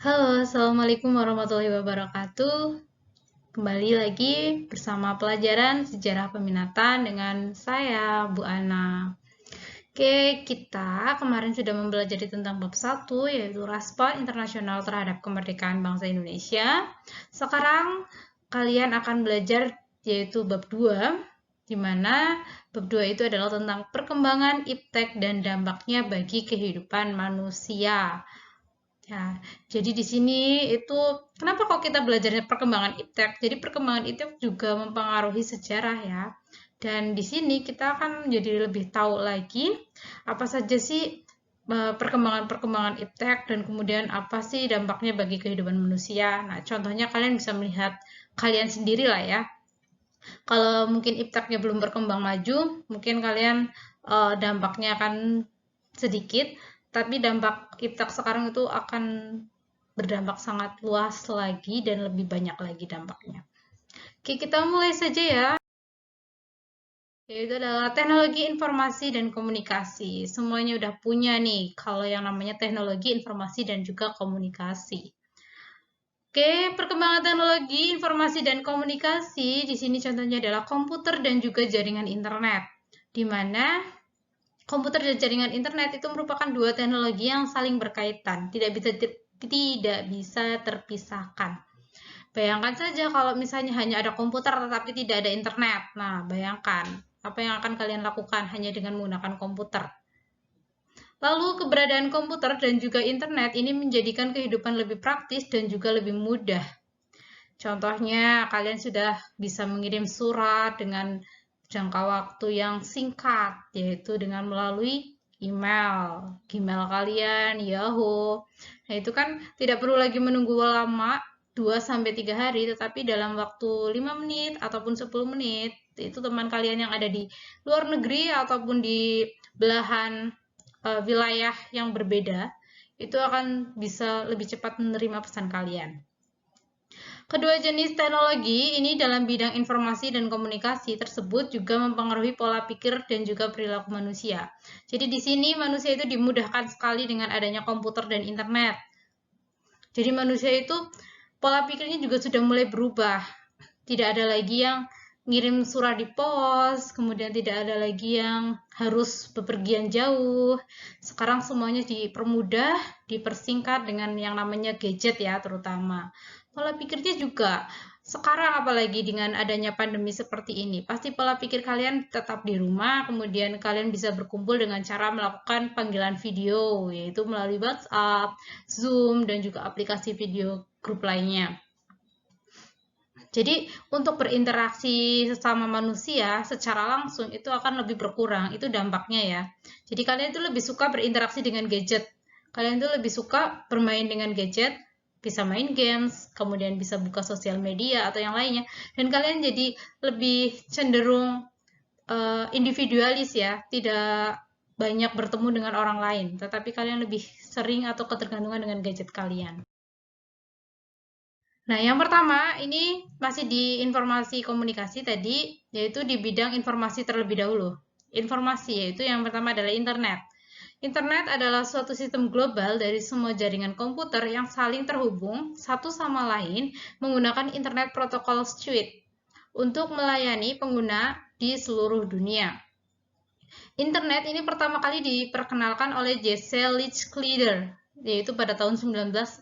Halo, Assalamualaikum warahmatullahi wabarakatuh. Kembali lagi bersama pelajaran sejarah peminatan dengan saya, Bu Ana. Oke, kita kemarin sudah mempelajari tentang bab 1, yaitu Respon Internasional terhadap Kemerdekaan Bangsa Indonesia. Sekarang kalian akan belajar yaitu bab 2, di mana bab 2 itu adalah tentang perkembangan iptek dan dampaknya bagi kehidupan manusia. Ya, jadi di sini itu kenapa kok kita belajarnya perkembangan iptek? Jadi perkembangan iptek juga mempengaruhi sejarah ya. Dan di sini kita akan menjadi lebih tahu lagi apa saja sih perkembangan-perkembangan iptek dan kemudian apa sih dampaknya bagi kehidupan manusia. Nah, contohnya kalian bisa melihat kalian sendiri lah ya. Kalau mungkin ipteknya belum berkembang maju, mungkin kalian dampaknya akan sedikit, tapi dampak iptek sekarang itu akan berdampak sangat luas lagi dan lebih banyak lagi dampaknya. Oke, kita mulai saja ya. Yaitu adalah teknologi informasi dan komunikasi. Semuanya udah punya nih kalau yang namanya teknologi informasi dan juga komunikasi. Oke, perkembangan teknologi informasi dan komunikasi di sini contohnya adalah komputer dan juga jaringan internet. Di mana komputer dan jaringan internet itu merupakan dua teknologi yang saling berkaitan, tidak bisa terpisahkan. Bayangkan saja kalau misalnya hanya ada komputer tetapi tidak ada internet. Nah, bayangkan apa yang akan kalian lakukan hanya dengan menggunakan komputer. Lalu keberadaan komputer dan juga internet ini menjadikan kehidupan lebih praktis dan juga lebih mudah. Contohnya, kalian sudah bisa mengirim surat dengan jangka waktu yang singkat, yaitu dengan melalui email. Gmail kalian, Yahoo. Nah, itu kan tidak perlu lagi menunggu lama, 2-3 hari, tetapi dalam waktu 5 menit ataupun 10 menit, itu teman kalian yang ada di luar negeri ataupun di belahan wilayah yang berbeda, itu akan bisa lebih cepat menerima pesan kalian. Kedua jenis teknologi ini dalam bidang informasi dan komunikasi tersebut juga mempengaruhi pola pikir dan juga perilaku manusia. Jadi di sini manusia itu dimudahkan sekali dengan adanya komputer dan internet. Jadi manusia itu pola pikirnya juga sudah mulai berubah. Tidak ada lagi yang ngirim surat di pos, kemudian tidak ada lagi yang harus bepergian jauh. Sekarang semuanya dipermudah, dipersingkat dengan yang namanya gadget ya terutama. Pola pikirnya juga sekarang apalagi dengan adanya pandemi seperti ini, pasti pola pikir kalian tetap di rumah, kemudian kalian bisa berkumpul dengan cara melakukan panggilan video, yaitu melalui WhatsApp, Zoom, dan juga aplikasi video grup lainnya. Jadi untuk berinteraksi sesama manusia secara langsung itu akan lebih berkurang, itu dampaknya ya. Jadi kalian itu lebih suka berinteraksi dengan gadget. Kalian itu lebih suka bermain dengan gadget, bisa main games, kemudian bisa buka sosial media atau yang lainnya. Dan kalian jadi lebih cenderung individualis ya, tidak banyak bertemu dengan orang lain, tetapi kalian lebih sering atau ketergantungan dengan gadget kalian. Nah, yang pertama ini masih di informasi komunikasi tadi, yaitu di bidang informasi terlebih dahulu. Informasi yaitu yang pertama adalah internet. Internet adalah suatu sistem global dari semua jaringan komputer yang saling terhubung satu sama lain menggunakan internet protokol suite untuk melayani pengguna di seluruh dunia. Internet ini pertama kali diperkenalkan oleh Jesse Lichtenstein, yaitu pada tahun 1962.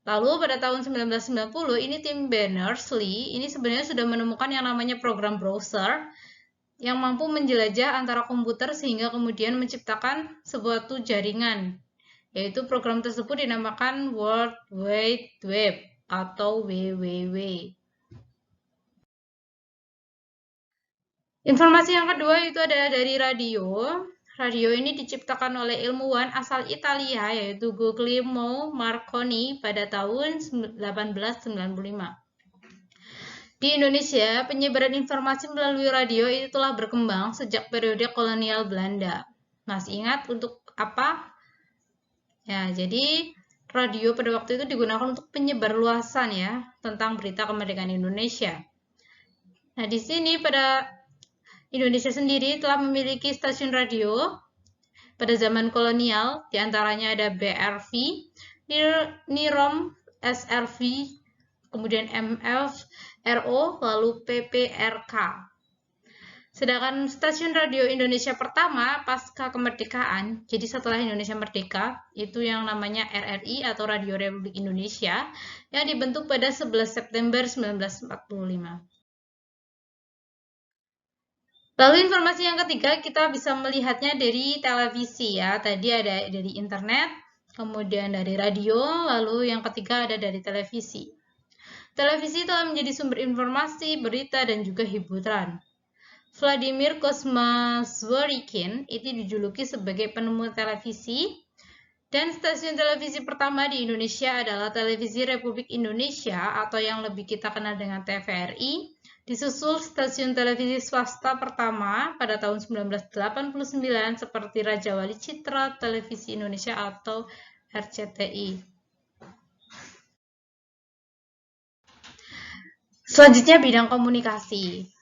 Lalu pada tahun 1990 ini tim Berners-Lee ini sebenarnya sudah menemukan yang namanya program browser yang mampu menjelajah antara komputer sehingga kemudian menciptakan sebuah jaringan, yaitu program tersebut dinamakan World Wide Web atau WWW. Informasi yang kedua itu adalah dari radio. Radio ini diciptakan oleh ilmuwan asal Italia yaitu Guglielmo Marconi pada tahun 1895. Di Indonesia, penyebaran informasi melalui radio itu telah berkembang sejak periode kolonial Belanda. Masih ingat untuk apa? Ya, jadi radio pada waktu itu digunakan untuk penyebarluasan ya tentang berita kemerdekaan Indonesia. Nah, di sini pada Indonesia sendiri telah memiliki stasiun radio pada zaman kolonial, diantaranya ada BRV, NIROM, SRV, kemudian MF, RO, lalu PPRK. Sedangkan stasiun radio Indonesia pertama pasca kemerdekaan, jadi setelah Indonesia merdeka, itu yang namanya RRI atau Radio Republik Indonesia, yang dibentuk pada 11 September 1945. Lalu informasi yang ketiga, kita bisa melihatnya dari televisi ya. Tadi ada dari internet, kemudian dari radio, lalu yang ketiga ada dari televisi. Televisi telah menjadi sumber informasi, berita, dan juga hiburan. Vladimir Kozma-Zworykin itu dijuluki sebagai penemu televisi, dan stasiun televisi pertama di Indonesia adalah Televisi Republik Indonesia atau yang lebih kita kenal dengan TVRI, disusul stasiun televisi swasta pertama pada tahun 1989 seperti Raja Wali Citra Televisi Indonesia atau RCTI. Selanjutnya bidang komunikasi.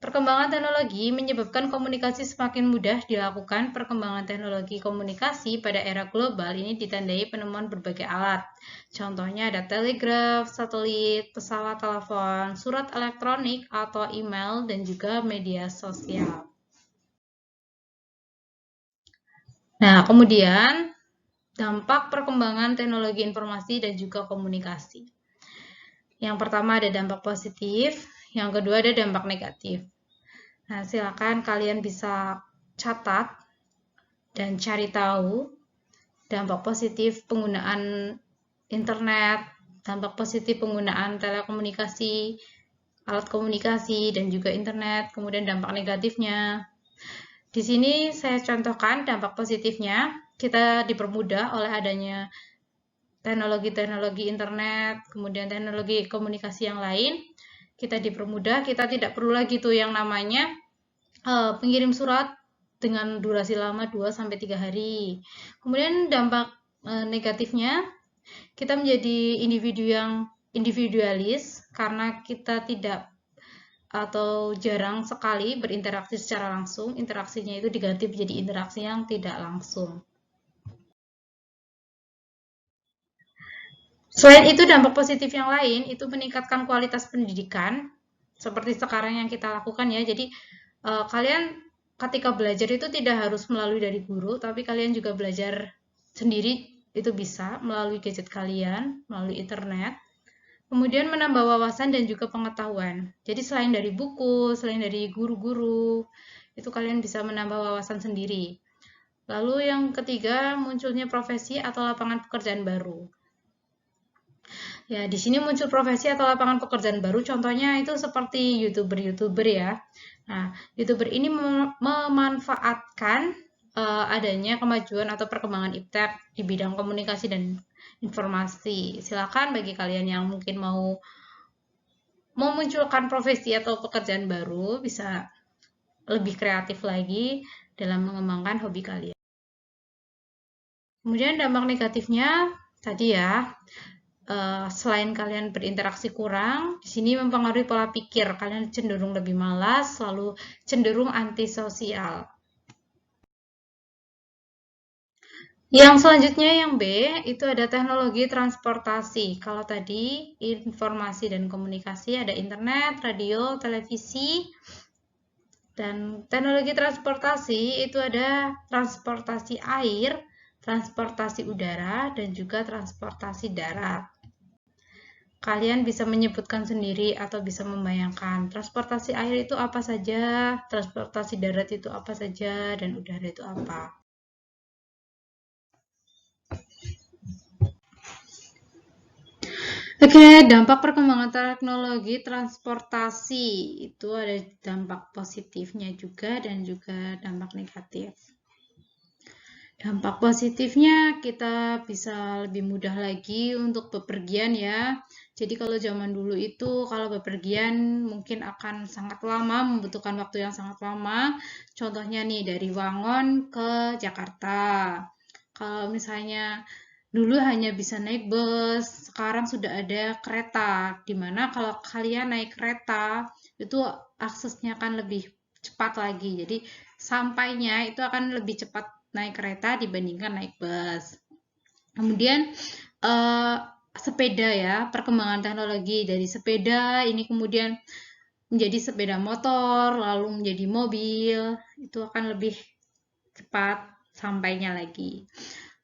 Perkembangan teknologi menyebabkan komunikasi semakin mudah dilakukan. Perkembangan teknologi komunikasi pada era global ini ditandai penemuan berbagai alat. Contohnya ada telegraf, satelit, pesawat telepon, surat elektronik atau email, dan juga media sosial. Nah, kemudian dampak perkembangan teknologi informasi dan juga komunikasi. Yang pertama ada dampak positif, yang kedua ada dampak negatif. Nah, silakan kalian bisa catat dan cari tahu dampak positif penggunaan internet, dampak positif penggunaan telekomunikasi, alat komunikasi, dan juga internet, kemudian dampak negatifnya. Di sini saya contohkan dampak positifnya, kita dipermudah oleh adanya teknologi-teknologi internet, kemudian teknologi komunikasi yang lain, kita dipermudah, kita tidak perlu lagi tuh yang namanya pengirim surat dengan durasi lama 2-3 hari. Kemudian dampak negatifnya, kita menjadi individu yang individualis karena kita tidak atau jarang sekali berinteraksi secara langsung. Interaksinya itu diganti menjadi interaksi yang tidak langsung. Selain itu, dampak positif yang lain itu meningkatkan kualitas pendidikan seperti sekarang yang kita lakukan ya. Jadi kalian ketika belajar itu tidak harus melalui dari guru, tapi kalian juga belajar sendiri, itu bisa melalui gadget kalian, melalui internet. Kemudian menambah wawasan dan juga pengetahuan. Jadi selain dari buku, selain dari guru-guru, itu kalian bisa menambah wawasan sendiri. Lalu yang ketiga, munculnya profesi atau lapangan pekerjaan baru. Ya, di sini muncul profesi atau lapangan pekerjaan baru, contohnya itu seperti YouTuber ya. Nah, YouTuber ini memanfaatkan adanya kemajuan atau perkembangan iptek di bidang komunikasi dan informasi. Silakan bagi kalian yang mungkin mau memunculkan profesi atau pekerjaan baru, bisa lebih kreatif lagi dalam mengembangkan hobi kalian. Kemudian dampak negatifnya tadi ya, selain kalian berinteraksi kurang, di sini mempengaruhi pola pikir. Kalian cenderung lebih malas, lalu cenderung antisosial. Yang selanjutnya yang B, itu ada teknologi transportasi. Kalau tadi informasi dan komunikasi ada internet, radio, televisi, dan teknologi transportasi itu ada transportasi air, transportasi udara, dan juga transportasi darat. Kalian bisa menyebutkan sendiri atau bisa membayangkan transportasi air itu apa saja, transportasi darat itu apa saja, dan udara itu apa. Oke, dampak perkembangan teknologi transportasi itu ada dampak positifnya juga dan juga dampak negatif. Dampak positifnya kita bisa lebih mudah lagi untuk bepergian ya. Jadi kalau zaman dulu itu kalau bepergian mungkin akan sangat lama, membutuhkan waktu yang sangat lama. Contohnya nih dari Wangon ke Jakarta. Kalau misalnya dulu hanya bisa naik bus, sekarang sudah ada kereta, dimana kalau kalian naik kereta, itu aksesnya akan lebih cepat lagi. Jadi sampainya itu akan lebih cepat naik kereta dibandingkan naik bus. Kemudian sepeda ya, perkembangan teknologi dari sepeda ini kemudian menjadi sepeda motor, lalu menjadi mobil, itu akan lebih cepat sampainya lagi.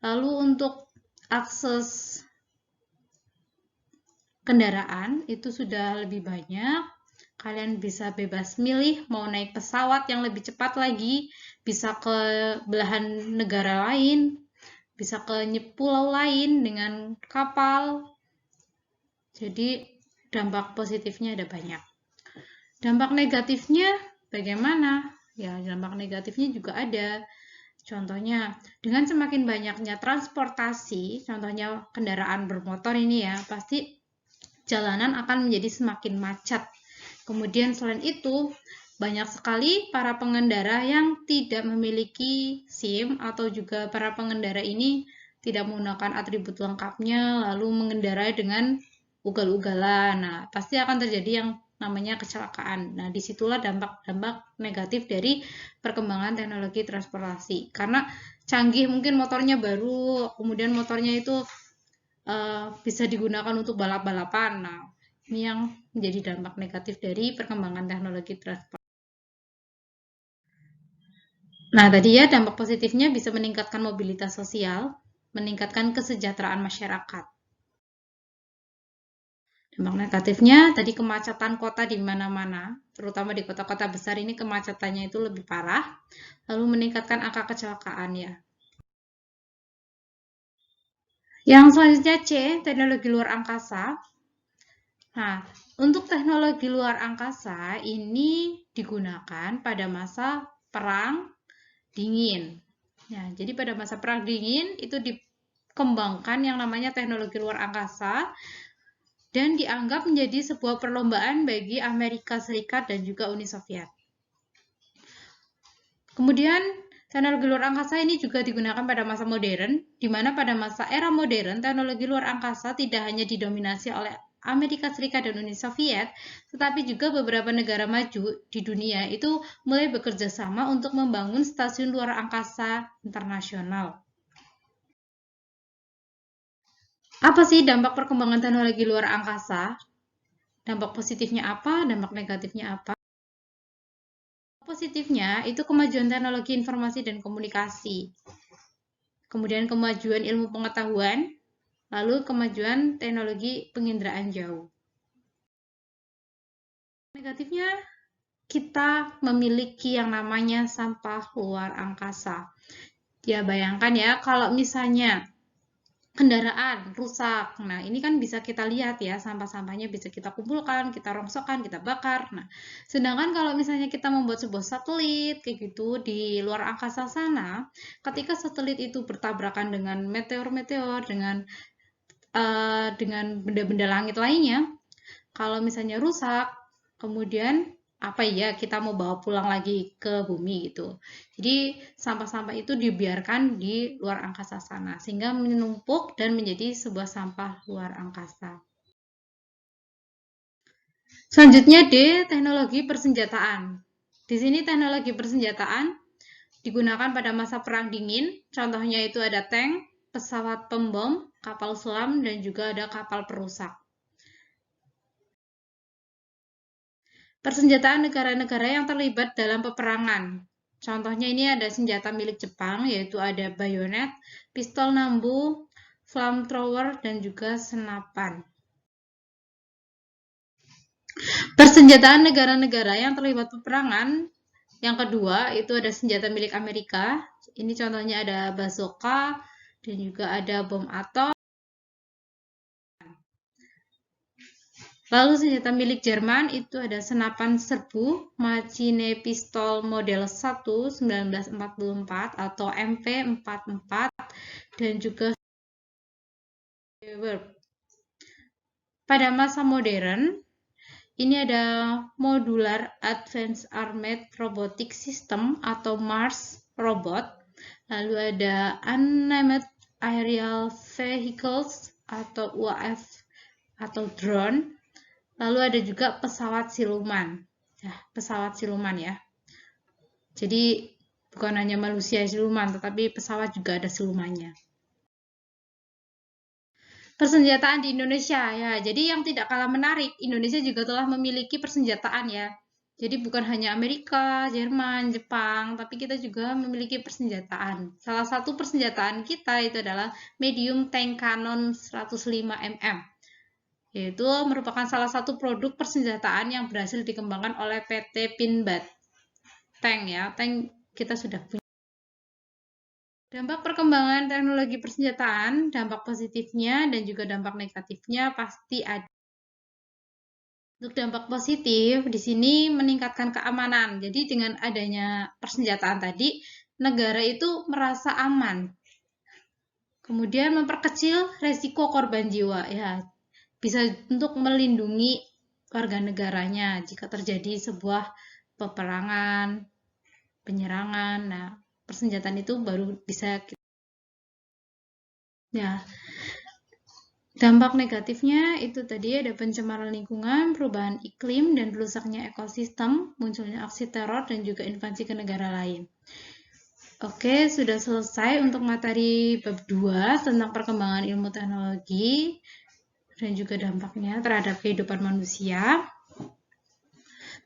Lalu untuk akses kendaraan itu sudah lebih banyak. Kalian bisa bebas milih mau naik pesawat yang lebih cepat lagi, bisa ke belahan negara lain, bisa ke pulau lain dengan kapal. Jadi dampak positifnya ada banyak. Dampak negatifnya bagaimana? Ya, dampak negatifnya juga ada. Contohnya, dengan semakin banyaknya transportasi, contohnya kendaraan bermotor ini ya, pasti jalanan akan menjadi semakin macet. Kemudian selain itu, banyak sekali para pengendara yang tidak memiliki SIM atau juga para pengendara ini tidak menggunakan atribut lengkapnya, lalu mengendarai dengan ugal-ugalan. Nah, pasti akan terjadi yang namanya kecelakaan. Nah, disitulah dampak-dampak negatif dari perkembangan teknologi transportasi. Karena canggih, mungkin motornya baru, kemudian motornya itu bisa digunakan untuk balap-balapan. Nah, ini yang menjadi dampak negatif dari perkembangan teknologi transport. Nah, tadi ya dampak positifnya bisa meningkatkan mobilitas sosial, meningkatkan kesejahteraan masyarakat. Dampak negatifnya tadi kemacetan kota di mana-mana, terutama di kota-kota besar ini kemacetannya itu lebih parah, lalu meningkatkan angka kecelakaan ya. Yang selanjutnya C, teknologi luar angkasa. Nah, untuk teknologi luar angkasa ini digunakan pada masa perang dingin. Ya, jadi pada masa perang dingin itu dikembangkan yang namanya teknologi luar angkasa dan dianggap menjadi sebuah perlombaan bagi Amerika Serikat dan juga Uni Soviet. Kemudian teknologi luar angkasa ini juga digunakan pada masa modern, di mana pada masa era modern teknologi luar angkasa tidak hanya didominasi oleh Amerika Serikat dan Uni Soviet, tetapi juga beberapa negara maju di dunia itu mulai bekerja sama untuk membangun stasiun luar angkasa internasional. Apa sih dampak perkembangan teknologi luar angkasa? Dampak positifnya apa? Dampak negatifnya apa? Positifnya itu kemajuan teknologi informasi dan komunikasi. Kemudian kemajuan ilmu pengetahuan, lalu kemajuan teknologi penginderaan jauh. Negatifnya, kita memiliki yang namanya sampah luar angkasa. Ya, bayangkan ya, kalau misalnya kendaraan rusak, nah ini kan bisa kita lihat ya, sampah-sampahnya bisa kita kumpulkan, kita rongsokkan, kita bakar. Nah, sedangkan kalau misalnya kita membuat sebuah satelit kayak gitu di luar angkasa sana, ketika satelit itu bertabrakan dengan meteor-meteor, dengan benda-benda langit lainnya, kalau misalnya rusak, kemudian apa ya kita mau bawa pulang lagi ke bumi gitu. Jadi sampah-sampah itu dibiarkan di luar angkasa sana sehingga menumpuk dan menjadi sebuah sampah luar angkasa. Selanjutnya D, teknologi persenjataan. Di sini teknologi persenjataan digunakan pada masa perang dingin, contohnya itu ada tank, pesawat pembom, kapal selam, dan juga ada kapal perusak. Persenjataan negara-negara yang terlibat dalam peperangan. Contohnya ini ada senjata milik Jepang, yaitu ada bayonet, pistol nambu, flamethrower, dan juga senapan. Persenjataan negara-negara yang terlibat peperangan, yang kedua itu ada senjata milik Amerika. Ini contohnya ada bazooka, dan juga ada bom atom. Lalu senjata milik Jerman itu ada senapan serbu Machine Pistol model 1 1944 atau MP44 dan juga pada masa modern ini ada Modular Advanced Armored Robotic System atau MARS robot, lalu ada Unmanned Aerial Vehicles atau UAV atau drone. Lalu ada juga pesawat siluman. Ya, pesawat siluman ya. Jadi bukan hanya manusia siluman, tetapi pesawat juga ada silumannya. Persenjataan di Indonesia ya, jadi yang tidak kalah menarik, Indonesia juga telah memiliki persenjataan ya. Jadi bukan hanya Amerika, Jerman, Jepang, tapi kita juga memiliki persenjataan. Salah satu persenjataan kita itu adalah medium tank cannon 105 mm. Yaitu merupakan salah satu produk persenjataan yang berhasil dikembangkan oleh PT Pinbat. Tank ya, tank kita sudah punya. Dampak perkembangan teknologi persenjataan, dampak positifnya dan juga dampak negatifnya pasti ada. Untuk dampak positif, di sini meningkatkan keamanan. Jadi dengan adanya persenjataan tadi, negara itu merasa aman. Kemudian memperkecil resiko korban jiwa. Ya, bisa untuk melindungi warga negaranya jika terjadi sebuah peperangan, penyerangan. Nah, persenjataan itu baru bisa ya. Dampak negatifnya itu tadi ada pencemaran lingkungan, perubahan iklim, dan rusaknya ekosistem, munculnya aksi teror, dan juga invasi ke negara lain. Oke, sudah selesai untuk materi bab 2 tentang perkembangan ilmu teknologi dan juga dampaknya terhadap kehidupan manusia.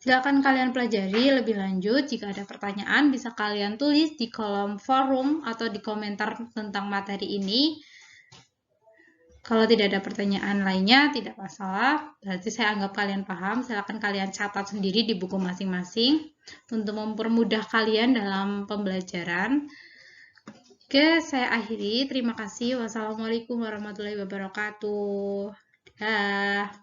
Silakan kalian pelajari lebih lanjut. Jika ada pertanyaan, bisa kalian tulis di kolom forum atau di komentar tentang materi ini. Kalau tidak ada pertanyaan lainnya, tidak masalah. Berarti saya anggap kalian paham. Silakan kalian catat sendiri di buku masing-masing untuk mempermudah kalian dalam pembelajaran. Oke, saya akhiri. Terima kasih. Wassalamualaikum warahmatullahi wabarakatuh. Dah.